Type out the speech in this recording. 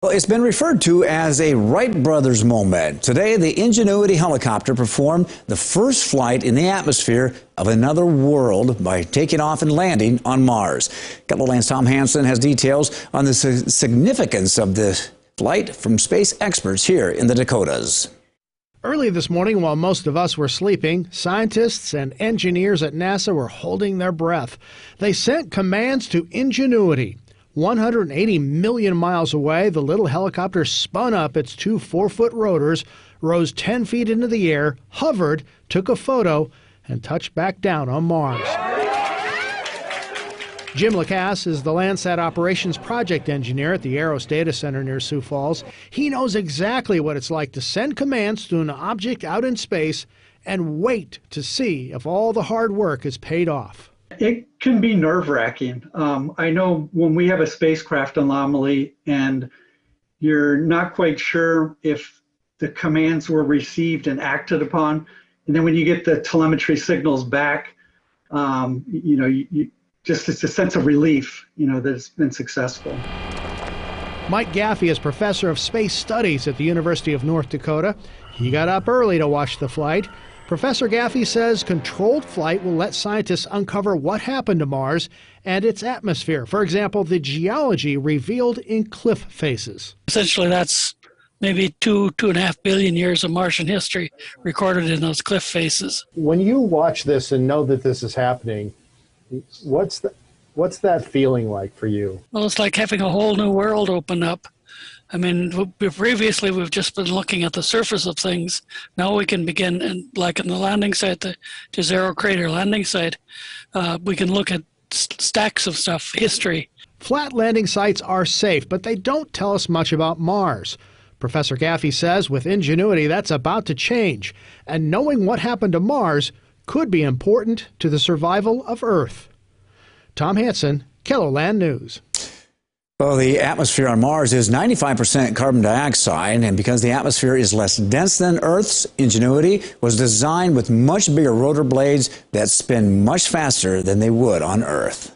Well, it's been referred to as a Wright brothers moment. Today, the Ingenuity helicopter performed the first flight in the atmosphere of another world by taking off and landing on Mars. KELOLAND's Tom Hansen has details on the significance of this flight from space experts here in the Dakotas. Early this morning, while most of us were sleeping, scientists and engineers at NASA were holding their breath. They sent commands to Ingenuity. 180 million miles away, the little helicopter spun up its two 4-foot rotors, rose 10 feet into the air, hovered, took a photo, and touched back down on Mars. Jim Lacasse is the Landsat Operations Project Engineer at the Aros Data Center near Sioux Falls. He knows exactly what it's like to send commands to an object out in space and wait to see if all the hard work is paid off. It can be nerve-wracking. I know when we have a spacecraft anomaly and you're not quite sure if the commands were received and acted upon, and then when you get the telemetry signals back, just it's a sense of relief, that it's been successful. Mike Gaffey is professor of space studies at the University of North Dakota. He got up early to watch the flight. Professor Gaffey says controlled flight will let scientists uncover what happened to Mars and its atmosphere. For example, the geology revealed in cliff faces. Essentially, that's maybe 2.5 billion years of Martian history recorded in those cliff faces. When you watch this and know that this is happening, what's that feeling like for you? Well, it's like having a whole new world open up. I mean, previously we've just been looking at the surface of things. Now we can begin, and like in the landing site, the Jezero Crater landing site, we can look at stacks of stuff, history. Flat landing sites are safe, but they don't tell us much about Mars. Professor Gaffey says with Ingenuity that's about to change, and knowing what happened to Mars could be important to the survival of Earth. Tom Hansen, KELOLAND News. Well, the atmosphere on Mars is 95% carbon dioxide, and because the atmosphere is less dense than Earth's, Ingenuity was designed with much bigger rotor blades that spin much faster than they would on Earth.